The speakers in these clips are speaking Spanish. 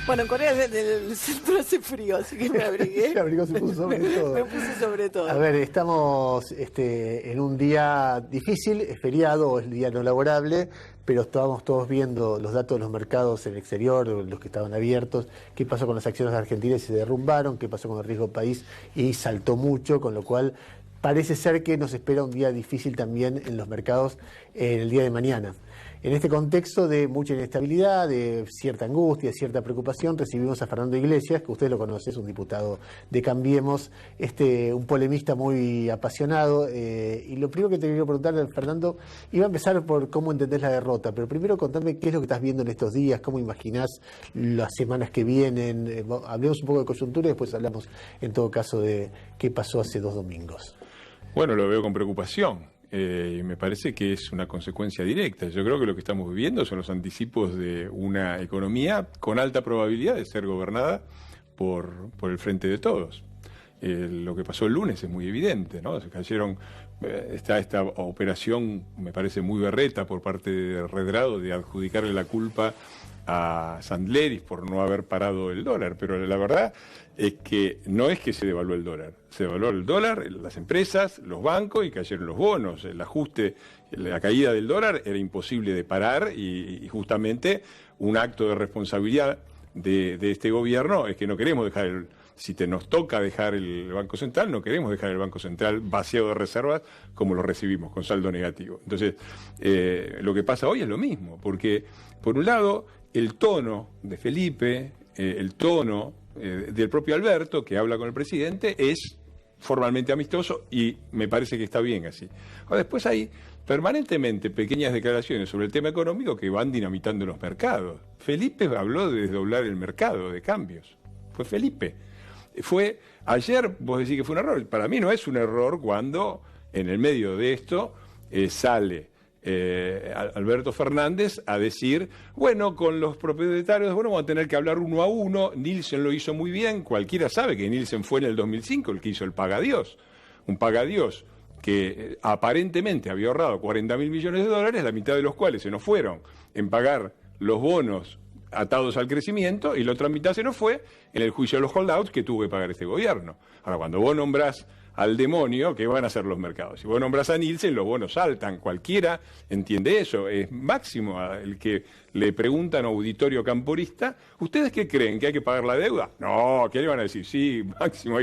Bueno, en Corea del Centro hace frío, así que me abrigué. Se abrigó, se puso sobre todo. Me puse sobre todo. A ver, estamos en un día difícil, es feriado, es el día no laborable, pero estábamos todos viendo los datos de los mercados en el exterior, los que estaban abiertos, qué pasó con las acciones argentinas y se derrumbaron, qué pasó con el riesgo país y saltó mucho, con lo cual parece ser que nos espera un día difícil también en los mercados el día de mañana. En este contexto de mucha inestabilidad, de cierta angustia, de cierta preocupación, recibimos a Fernando Iglesias, que usted lo conoce, es un diputado de Cambiemos, un polemista muy apasionado. Y lo primero que te quiero preguntarle, Fernando, iba a empezar por cómo entendés la derrota, pero primero contame qué es lo que estás viendo en estos días, cómo imaginás las semanas que vienen. Hablemos un poco de coyuntura y después hablamos, en todo caso, de qué pasó hace 2 domingos. Bueno, lo veo con preocupación. Me parece que es una consecuencia directa. Yo creo que lo que estamos viviendo son los anticipos de una economía con alta probabilidad de ser gobernada por el Frente de Todos. Lo que pasó el lunes es muy evidente, ¿no? Se cayeron, está esta operación, me parece muy berreta por parte de Redrado de adjudicarle la culpa a Sandleris por no haber parado el dólar, pero la verdad es que no es que se devaluó el dólar, se devaluó el dólar, las empresas, los bancos y cayeron los bonos. El ajuste, la caída del dólar era imposible de parar y justamente un acto de responsabilidad de este gobierno es que no queremos dejar si nos toca dejar el Banco Central, no queremos dejar el Banco Central vaciado de reservas como lo recibimos, con saldo negativo. Entonces, lo que pasa hoy es lo mismo, porque por un lado el tono de Felipe, el tono del propio Alberto, que habla con el presidente, es formalmente amistoso y me parece que está bien así. Ahora, después hay permanentemente pequeñas declaraciones sobre el tema económico que van dinamitando los mercados. Felipe habló de desdoblar el mercado de cambios. Fue Felipe. Ayer vos decís que fue un error. Para mí no es un error cuando en el medio de esto sale Alberto Fernández a decir, bueno, con los propietarios, bueno, vamos a tener que hablar uno a uno. Nielsen lo hizo muy bien, cualquiera sabe que Nielsen fue en el 2005 el que hizo el Pagadiós, un Pagadiós que aparentemente había ahorrado 40.000 millones de dólares, la mitad de los cuales se nos fueron en pagar los bonos atados al crecimiento y la otra mitad se nos fue en el juicio de los holdouts que tuvo que pagar este gobierno. Ahora, cuando vos nombrás al demonio, ¿qué van a hacer los mercados? Si vos nombrás a Nielsen, los bonos saltan. Cualquiera entiende eso. Es Máximo el que le preguntan a Auditorio Camporista, ¿ustedes qué creen? ¿Que hay que pagar la deuda? No, ¿qué le van a decir? Sí, Máximo.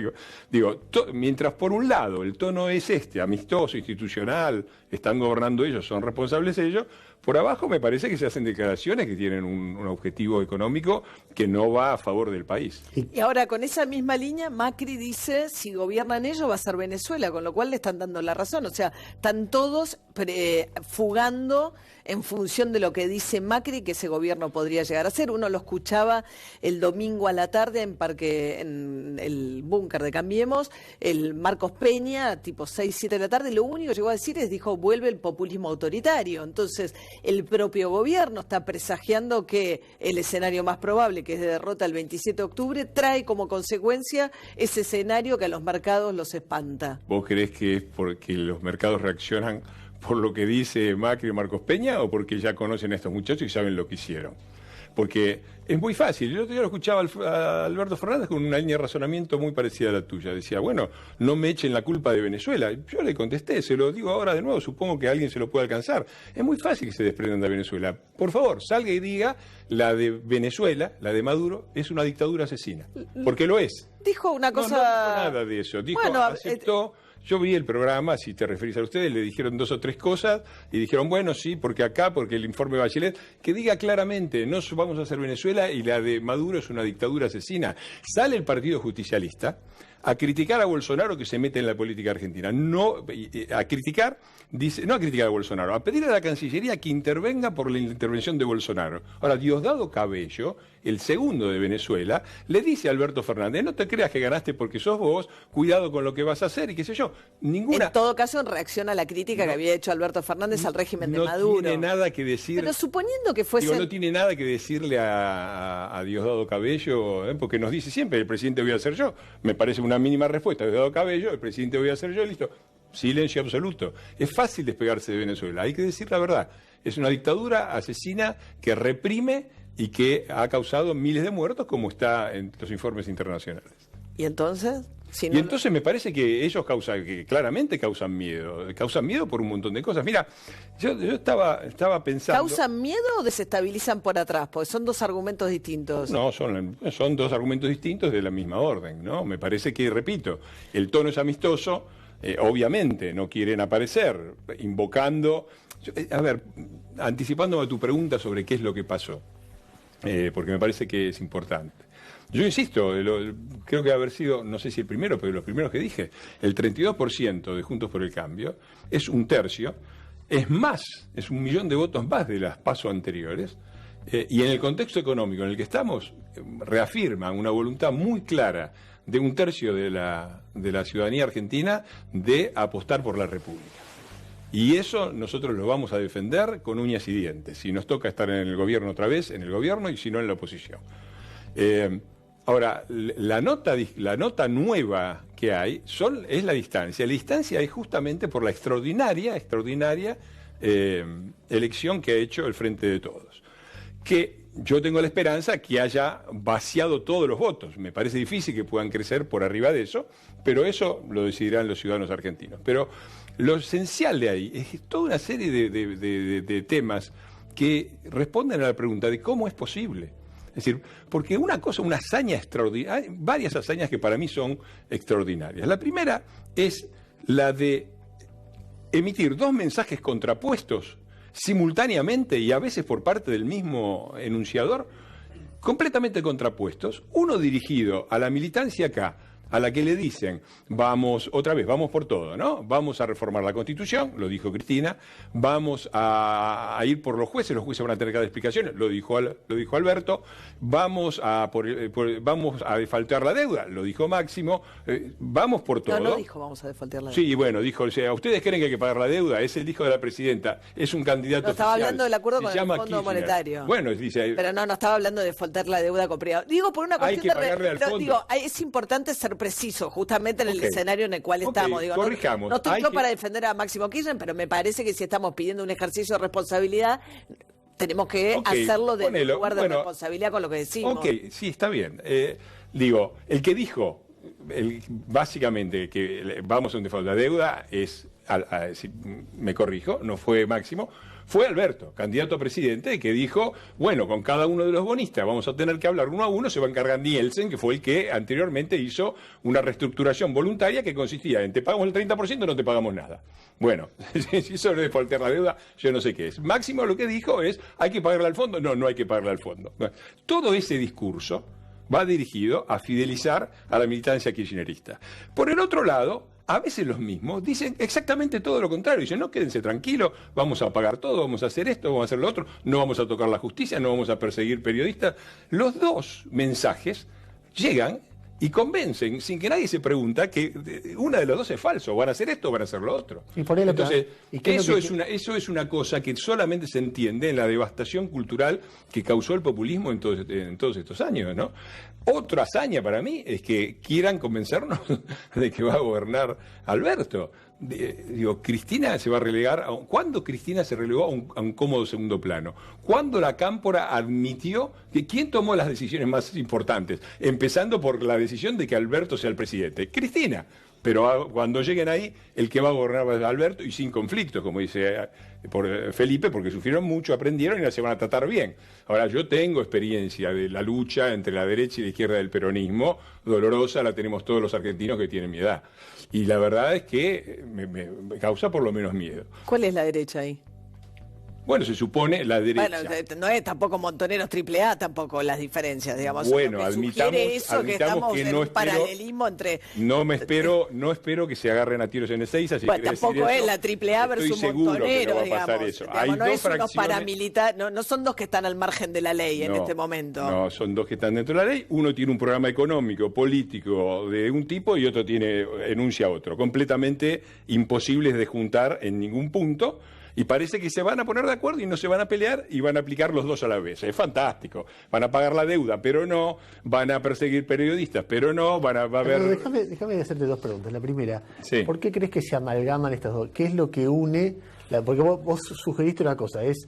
Digo, mientras por un lado el tono es amistoso, institucional, están gobernando ellos, son responsables ellos, por abajo me parece que se hacen declaraciones que tienen un objetivo económico que no va a favor del país. Y ahora, con esa misma línea, Macri dice, si gobiernan ellos va a ser Venezuela, con lo cual le están dando la razón. O sea, están todos fugando en función de lo que dice Macri que ese gobierno podría llegar a ser. Uno lo escuchaba el domingo a la tarde en el búnker de Cambiemos, el Marcos Peña, tipo 6, 7 de la tarde, lo único que llegó a decir dijo, vuelve el populismo autoritario. Entonces, el propio gobierno está presagiando que el escenario más probable, que es de derrota el 27 de octubre, trae como consecuencia ese escenario que a los mercados los espanta. ¿Vos creés que es porque los mercados reaccionan por lo que dice Macri y Marcos Peña o porque ya conocen a estos muchachos y saben lo que hicieron? Porque es muy fácil. Yo lo escuchaba a Alberto Fernández con una línea de razonamiento muy parecida a la tuya. Decía, bueno, no me echen la culpa de Venezuela. Yo le contesté, se lo digo ahora de nuevo, supongo que alguien se lo puede alcanzar. Es muy fácil que se desprendan de Venezuela. Por favor, salga y diga, la de Venezuela, la de Maduro, es una dictadura asesina. Porque lo es. Dijo una cosa... No dijo nada de eso. Dijo, bueno, aceptó... Yo vi el programa, si te referís a ustedes, le dijeron 2 o 3 cosas y dijeron, bueno, sí, porque acá, porque el informe Bachelet, que diga claramente, no vamos a hacer Venezuela y la de Maduro es una dictadura asesina. Sale el Partido Justicialista a criticar a Bolsonaro que se mete en la política argentina. No a criticar a Bolsonaro, a pedir a la Cancillería que intervenga por la intervención de Bolsonaro. Ahora, Diosdado Cabello, el segundo de Venezuela, le dice a Alberto Fernández, no te creas que ganaste porque sos vos, cuidado con lo que vas a hacer y qué sé yo. En todo caso, en reacción a la crítica que había hecho Alberto Fernández al régimen de Maduro. No tiene nada que decir. Pero suponiendo que fuese... no tiene nada que decirle a Diosdado Cabello, porque nos dice siempre, el presidente voy a ser yo. Me parece una mínima respuesta. Diosdado Cabello, el presidente voy a ser yo, listo. Silencio absoluto. Es fácil despegarse de Venezuela, hay que decir la verdad. Es una dictadura asesina que reprime y que ha causado miles de muertos, como está en los informes internacionales. ¿Y entonces? Si Y no, entonces me parece que ellos claramente causan miedo por un montón de cosas. Mira, yo estaba pensando... ¿causan miedo o desestabilizan por atrás? Porque son dos argumentos distintos. No, son dos argumentos distintos de la misma orden, ¿no? Me parece que, repito, el tono es amistoso, obviamente no quieren aparecer, invocando... a ver, anticipándome a tu pregunta sobre qué es lo que pasó, porque me parece que es importante. Yo insisto, creo que haber sido, no sé si el primero, pero los primeros que dije, el 32% de Juntos por el Cambio es un tercio, es más, es 1 millón de votos más de las PASO anteriores, y en el contexto económico en el que estamos, reafirman una voluntad muy clara de un tercio de la ciudadanía argentina de apostar por la República. Y eso nosotros lo vamos a defender con uñas y dientes. Si nos toca estar en el gobierno otra vez, en el gobierno, y si no, en la oposición. Ahora, la nota nueva que hay es la distancia. La distancia es justamente por la extraordinaria elección que ha hecho el Frente de Todos. Que yo tengo la esperanza que haya vaciado todos los votos. Me parece difícil que puedan crecer por arriba de eso, pero eso lo decidirán los ciudadanos argentinos. Pero lo esencial de ahí es toda una serie de temas que responden a la pregunta de cómo es posible. Es decir, porque una hazaña extraordinaria, hay varias hazañas que para mí son extraordinarias. La primera es la de emitir 2 mensajes contrapuestos simultáneamente y a veces por parte del mismo enunciador, completamente contrapuestos, uno dirigido a la militancia acá, a la que le dicen, vamos por todo, ¿no? Vamos a reformar la Constitución, lo dijo Cristina, vamos a ir por los jueces van a tener que dar explicaciones, lo dijo Alberto, vamos a defaltar la deuda, lo dijo Máximo, vamos por todo. No dijo vamos a defaltar la deuda. Sí, bueno, dijo, o sea, ¿ustedes creen que hay que pagar la deuda? Es el hijo de la presidenta, es un candidato No, estaba oficial. hablando del acuerdo con el Fondo Kirchner. Monetario. Bueno, dice... Pero no estaba hablando de defaltar la deuda con privado. Digo, por una cuestión Hay que pagarle al fondo. digo, es importante ser preciso, justamente en el escenario en el cual estamos. Digo, corrijamos. No estoy yo para defender a Máximo Kirchner, pero me parece que si estamos pidiendo un ejercicio de responsabilidad, tenemos que hacerlo desde un lugar de responsabilidad con lo que decimos. Ok, sí, está bien. Digo, el que dijo básicamente que vamos a un default de deuda si me corrijo, no fue Máximo, fue Alberto, candidato a presidente, que dijo, bueno, con cada uno de los bonistas vamos a tener que hablar uno a uno, se va a encargar Nielsen, que fue el que anteriormente hizo una reestructuración voluntaria que consistía en te pagamos el 30% o no te pagamos nada. Bueno, si eso no es faltar la deuda, yo no sé qué es. Máximo lo que dijo es, ¿hay que pagarle al fondo? No hay que pagarle al fondo. Bueno, todo ese discurso va dirigido a fidelizar a la militancia kirchnerista. Por el otro lado, a veces los mismos dicen exactamente todo lo contrario. Dicen, no, quédense tranquilos, vamos a pagar todo, vamos a hacer esto, vamos a hacer lo otro, no vamos a tocar la justicia, no vamos a perseguir periodistas. Los dos mensajes llegan y convencen, sin que nadie se pregunta, que una de los dos es falso, van a hacer esto o van a hacer lo otro. Y por ahí entonces, eso es una cosa que solamente se entiende en la devastación cultural que causó el populismo en todos estos años, ¿no? Otra hazaña para mí es que quieran convencernos de que va a gobernar Alberto. Cristina se va a relegar. ¿Cuándo Cristina se relegó a un cómodo segundo plano? ¿Cuándo la Cámpora admitió que quién tomó las decisiones más importantes? Empezando por la decisión de que Alberto sea el presidente. Cristina. Pero cuando lleguen ahí, el que va a gobernar es Alberto y sin conflictos, como dice por Felipe, porque sufrieron mucho, aprendieron y ahora se van a tratar bien. Ahora, yo tengo experiencia de la lucha entre la derecha y la izquierda del peronismo, dolorosa, la tenemos todos los argentinos que tienen mi edad. Y la verdad es que me causa por lo menos miedo. ¿Cuál es la derecha ahí? Bueno, se supone la derecha. Bueno, no es tampoco Montoneros AAA tampoco las diferencias, digamos. Bueno, que admitamos que estamos que en no un paralelismo entre... No espero que se agarren a tiros en Ezeiza. Si tampoco es la AAA versus Montonero, digamos. Eso. Hay no dos es fracciones. unos paramilitares, no son dos que están al margen de la ley en este momento. No, son dos que están dentro de la ley. Uno tiene un programa económico, político de un tipo y otro enuncia otro. Completamente imposibles de juntar en ningún punto. Y parece que se van a poner de acuerdo y no se van a pelear y van a aplicar los dos a la vez. Es fantástico. Van a pagar la deuda, pero no. Van a perseguir periodistas, pero no. Va a haber... Déjame hacerte 2 preguntas. La primera, sí. ¿Por qué crees que se amalgaman estas dos? ¿Qué es lo que une Porque vos sugeriste una cosa, es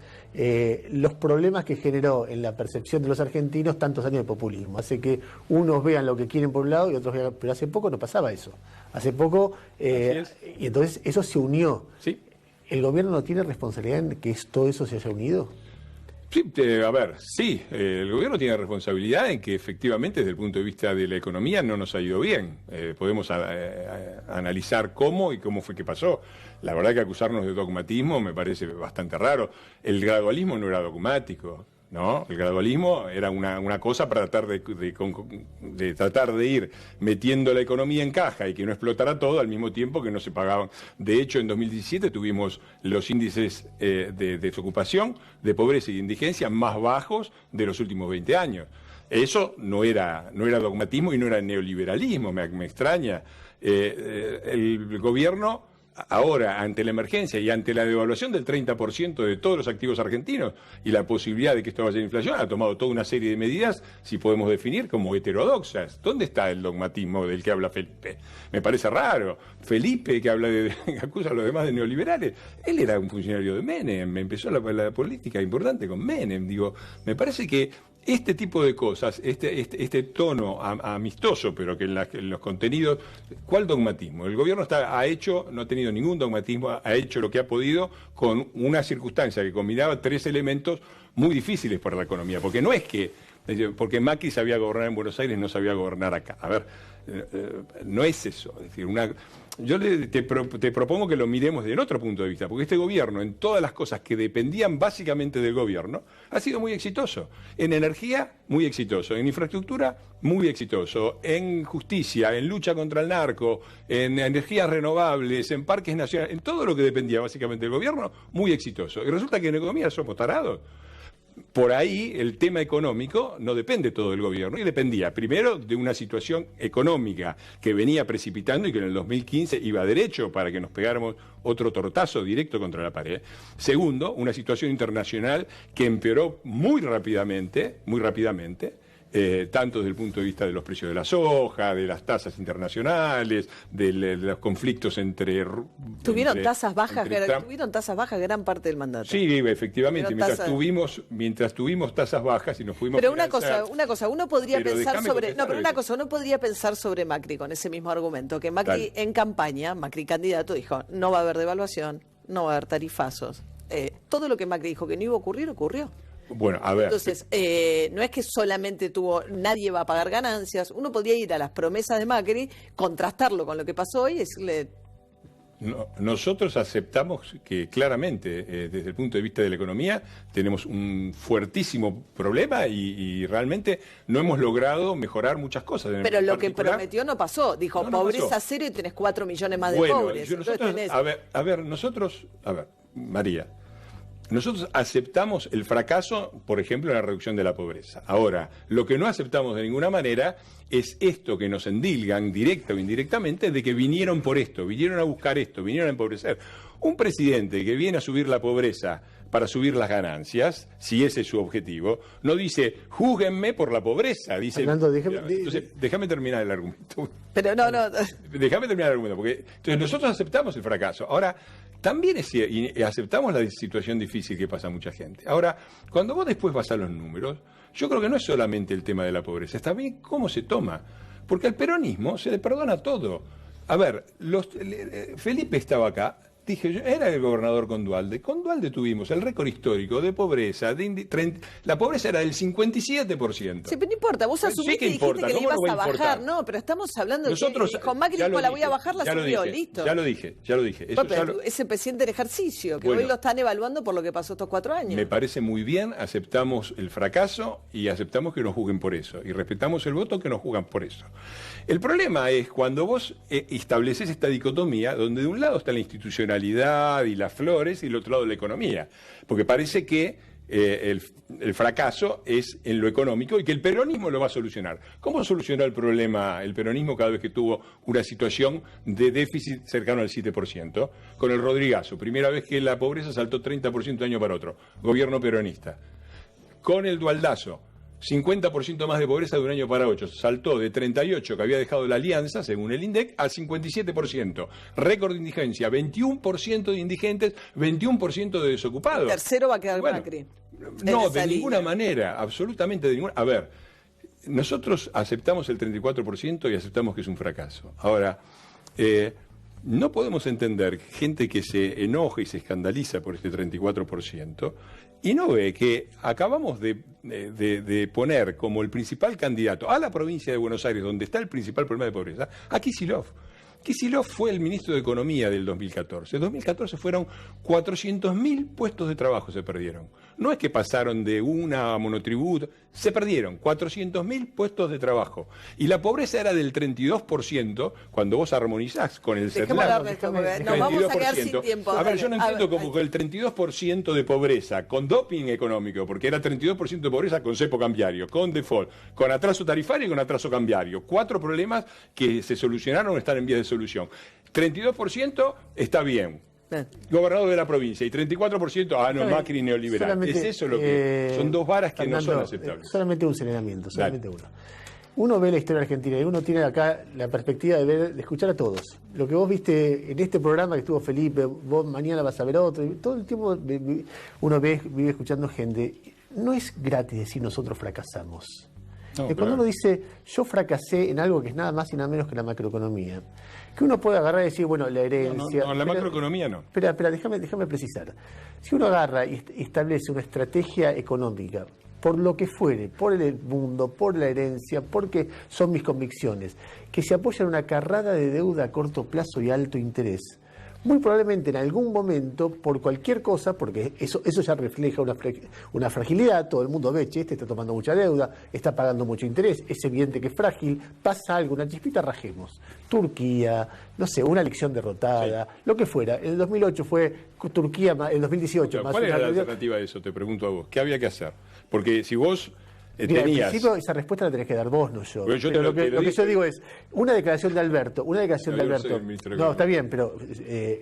los problemas que generó en la percepción de los argentinos tantos años de populismo. Hace que unos vean lo que quieren por un lado y otros vean, pero hace poco no pasaba eso. Hace poco, y entonces eso se unió. Sí. ¿El gobierno no tiene responsabilidad en que todo eso se haya unido? Sí, a ver, sí, el gobierno tiene responsabilidad en que efectivamente desde el punto de vista de la economía no nos ha ido bien. Podemos analizar cómo y cómo fue que pasó. La verdad que acusarnos de dogmatismo me parece bastante raro. El gradualismo no era dogmático, ¿no? El gradualismo era una cosa para tratar de tratar de ir metiendo la economía en caja y que no explotara todo al mismo tiempo que no se pagaban. De hecho, en 2017 tuvimos los índices de desocupación, de pobreza y de indigencia más bajos de los últimos 20 años. Eso no era dogmatismo y no era neoliberalismo, me extraña. El gobierno ahora, ante la emergencia y ante la devaluación del 30% de todos los activos argentinos y la posibilidad de que esto vaya a inflación, ha tomado toda una serie de medidas, si podemos definir, como heterodoxas. ¿Dónde está el dogmatismo del que habla Felipe? Me parece raro. Felipe, que acusa a los demás de neoliberales, él era un funcionario de Menem, empezó la política importante con Menem. Digo, me parece que este tipo de cosas, este tono amistoso, pero que en los contenidos, ¿cuál dogmatismo? El gobierno no ha tenido ningún dogmatismo, ha hecho lo que ha podido con una circunstancia que combinaba tres elementos muy difíciles para la economía, porque no es que, porque Macri sabía gobernar en Buenos Aires, no sabía gobernar acá. A ver, no es eso, es decir, yo te propongo que lo miremos desde otro punto de vista, porque este gobierno, en todas las cosas que dependían básicamente del gobierno, ha sido muy exitoso. En energía, muy exitoso. En infraestructura, muy exitoso. En justicia, en lucha contra el narco, en energías renovables, en parques nacionales, en todo lo que dependía básicamente del gobierno, muy exitoso. Y resulta que en economía somos tarados. Por ahí el tema económico no depende todo del gobierno y dependía primero de una situación económica que venía precipitando y que en el 2015 iba derecho para que nos pegáramos otro tortazo directo contra la pared. Segundo, una situación internacional que empeoró muy rápidamente, tanto desde el punto de vista de los precios de la soja, de las tasas internacionales, de los conflictos entre... Tuvieron tasas bajas gran parte del mandato. Sí, efectivamente, mientras tuvimos tasas bajas y nos fuimos... Pero una cosa, uno podría pensar sobre Macri con ese mismo argumento, que Macri en campaña, Macri candidato, dijo, no va a haber devaluación, no va a haber tarifazos. Todo lo que Macri dijo que no iba a ocurrir, ocurrió. Bueno, a ver. Entonces, no es que solamente nadie va a pagar ganancias. Uno podría ir a las promesas de Macri, contrastarlo con lo que pasó y decirle... Nosotros aceptamos que claramente, desde el punto de vista de la economía, tenemos un fuertísimo problema y realmente no hemos logrado mejorar muchas cosas. Pero lo que prometió no pasó. Dijo, pobreza pasó. Cero y tenés 4 millones más de pobres. María, nosotros aceptamos el fracaso, por ejemplo, en la reducción de la pobreza. Ahora, lo que no aceptamos de ninguna manera es esto que nos endilgan, directa o indirectamente, de que vinieron por esto, vinieron a buscar esto, vinieron a empobrecer. Un presidente que viene a subir la pobreza para subir las ganancias, si ese es su objetivo, no dice, júguenme por la pobreza, dice... Fernando, déjame terminar el argumento. Pero no. Déjame terminar el argumento, porque entonces nosotros aceptamos el fracaso. Ahora, también y aceptamos la situación difícil que pasa a mucha gente. Ahora, cuando vos después vas a los números, yo creo que no es solamente el tema de la pobreza, es también cómo se toma. Porque al peronismo se le perdona todo. A ver, Felipe estaba acá, dije, era el gobernador con Duhalde. Con Duhalde tuvimos el récord histórico de pobreza. La pobreza era del 57%. Sí, pero no importa, vos asumiste y dijiste que le ibas a bajar. No, pero estamos hablando de que con Macri dijo, la voy a bajar, la subió, listo. Ya lo dije. Ese presidente del ejercicio, que hoy lo están evaluando por lo que pasó estos 4 años. Me parece muy bien, aceptamos el fracaso y aceptamos que nos juzguen por eso. Y respetamos el voto que nos juzgan por eso. El problema es cuando vos estableces esta dicotomía, donde de un lado está la institucionalidad y las flores y del otro lado la economía. Porque parece que el fracaso es en lo económico y que el peronismo lo va a solucionar. ¿Cómo solucionó el problema el peronismo cada vez que tuvo una situación de déficit cercano al 7%? Con el Rodrigazo, primera vez que la pobreza saltó 30% de año para otro, gobierno peronista. Con el Duhaldazo, 50% más de pobreza de un año para otro. Saltó de 38 que había dejado la Alianza, según el INDEC, a 57%. Récord de indigencia, 21% de indigentes, 21% de desocupados. El tercero va a quedar Bueno, Macri. No, de ninguna manera, absolutamente de ninguna. A ver, nosotros aceptamos el 34% y aceptamos que es un fracaso. Ahora, no podemos entender gente que se enoja y se escandaliza por este 34% y no ve que acabamos de poner como el principal candidato a la provincia de Buenos Aires, donde está el principal problema de pobreza, a Kicillof. Kicillof fue el ministro de Economía del 2014. En 2014 fueron 400.000 puestos de trabajo se perdieron. No es que pasaron de una a monotributo, se perdieron 400.000 puestos de trabajo. Y la pobreza era del 32% cuando vos armonizás con el CETLAC. Nos vamos a quedar sin tiempo. A ver, yo no entiendo cómo que el 32% de pobreza con doping económico, porque era 32% de pobreza con cepo cambiario, con default, con atraso tarifario y con atraso cambiario. 4 problemas que se solucionaron o están en vías de solución. 32% está bien. Gobernador de la provincia y 34%, no, Macri neoliberal. Es eso lo que son dos varas que no son aceptables. Solamente un señalamiento, solamente uno. Uno ve la historia argentina y uno tiene acá la perspectiva de escuchar a todos. Lo que vos viste en este programa que estuvo Felipe, vos mañana vas a ver otro, y todo el tiempo uno vive escuchando gente. No es gratis decir nosotros fracasamos. No, cuando uno dice, yo fracasé en algo que es nada más y nada menos que la macroeconomía, que uno puede agarrar y decir, bueno, la herencia... No, la macroeconomía no. Espera, déjame precisar. Si uno agarra y establece una estrategia económica, por lo que fuere, por el mundo, por la herencia, porque son mis convicciones, que se apoya en una carrada de deuda a corto plazo y alto interés, muy probablemente en algún momento, por cualquier cosa, porque eso ya refleja una fragilidad, todo el mundo ve, che, este está tomando mucha deuda, está pagando mucho interés, es evidente que es frágil, pasa algo, una chispita, rajemos. Turquía, no sé, una elección derrotada, lo que fuera. En el 2008 fue Turquía, en el 2018 más... ¿Cuál era la alternativa de eso? Te pregunto a vos. ¿Qué había que hacer? Porque si vos... Mira, al principio esa respuesta la tenés que dar vos, no yo. Pero lo que yo digo es, una declaración de Alberto, no, está bien, pero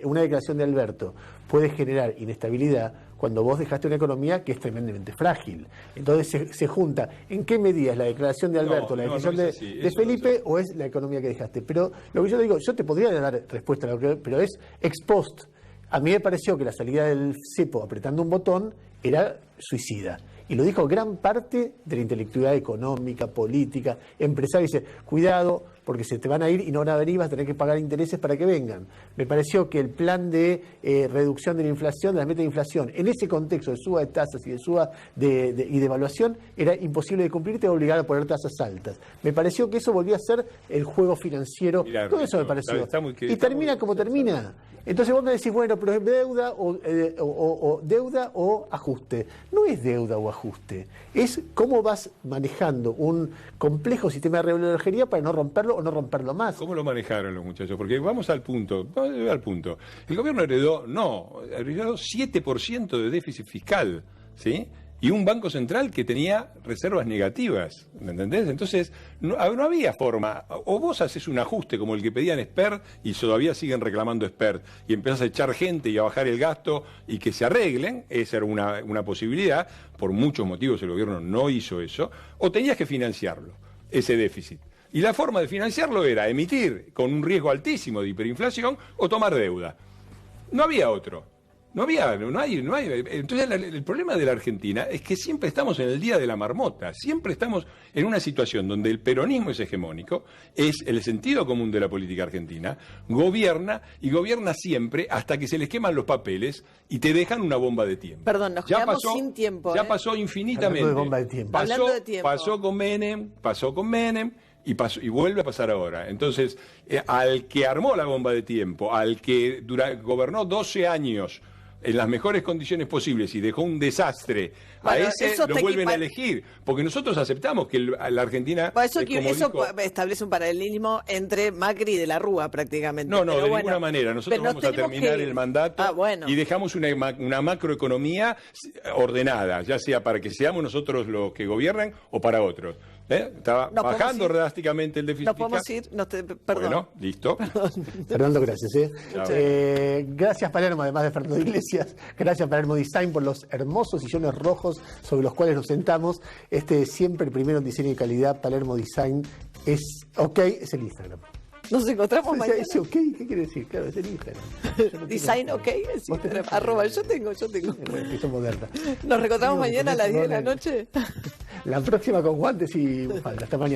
una declaración de Alberto puede generar inestabilidad cuando vos dejaste una economía que es tremendamente frágil. Entonces se junta, ¿en qué medida es la declaración de Alberto, la decisión de Felipe o es la economía que dejaste? Pero lo que yo digo, yo te podría dar respuesta a lo que, pero es ex post. A mí me pareció que la salida del cepo apretando un botón era suicida. Y lo dijo gran parte de la intelectualidad económica, política, empresaria. Dice, cuidado, porque se te van a ir y no van a venir, vas a tener que pagar intereses para que vengan. Me pareció que el plan de reducción de la inflación, de la meta de inflación, en ese contexto de suba de tasas y de suba y de evaluación, era imposible de cumplir, te obligaba a poner tasas altas. Me pareció que eso volvía a ser el juego financiero. Mirá, todo eso me pareció. Y termina como termina. Entonces vos me decís, bueno, pero es deuda deuda o ajuste. No es deuda o ajuste, es cómo vas manejando un complejo sistema de relojería para no romperlo o no romperlo más. ¿Cómo lo manejaron los muchachos? Porque vamos al punto. El gobierno heredó 7% de déficit fiscal, ¿sí? Y un banco central que tenía reservas negativas, ¿me entendés? Entonces, no había forma. O vos haces un ajuste como el que pedían Expert y todavía siguen reclamando Expert y empezás a echar gente y a bajar el gasto y que se arreglen, esa era una posibilidad. Por muchos motivos el gobierno no hizo eso. O tenías que financiarlo, ese déficit. Y la forma de financiarlo era emitir con un riesgo altísimo de hiperinflación o tomar deuda. No había otro. No hay. Entonces el problema de la Argentina es que siempre estamos en el día de la marmota, siempre estamos en una situación donde el peronismo es hegemónico, es el sentido común de la política argentina, gobierna siempre hasta que se les queman los papeles y te dejan una bomba de tiempo. Perdón, nos quedamos sin tiempo. Ya pasó infinitamente. Hablando de bomba de tiempo. Pasó con Menem. Y vuelve a pasar ahora. Entonces, al que armó la bomba de tiempo, al que gobernó 12 años en las mejores condiciones posibles y dejó un desastre, a ese lo vuelven a elegir. Porque nosotros aceptamos que la Argentina... Eso establece un paralelismo entre Macri y de la Rúa prácticamente. No, de ninguna manera. Nosotros vamos a terminar el mandato y dejamos una macroeconomía ordenada, ya sea para que seamos nosotros los que gobiernan o para otros. Estaba bajando drásticamente el déficit. No podemos ir, perdón. Bueno, listo. Fernando, gracias. Gracias, Palermo, además de Fernando Iglesias. Gracias Palermo Design por los hermosos sillones rojos sobre los cuales nos sentamos. Siempre el primero en diseño y calidad, Palermo Design. Es ok, es el Instagram. Nos encontramos mañana. ¿Ese ok? ¿Qué quiere decir? Claro, es el Instagram. Design ok, es Instagram. Arroba, yo tengo. Esto moderna. Nos reencontramos mañana a las 10 de la noche. La próxima con guantes y bufanda. Hasta mañana.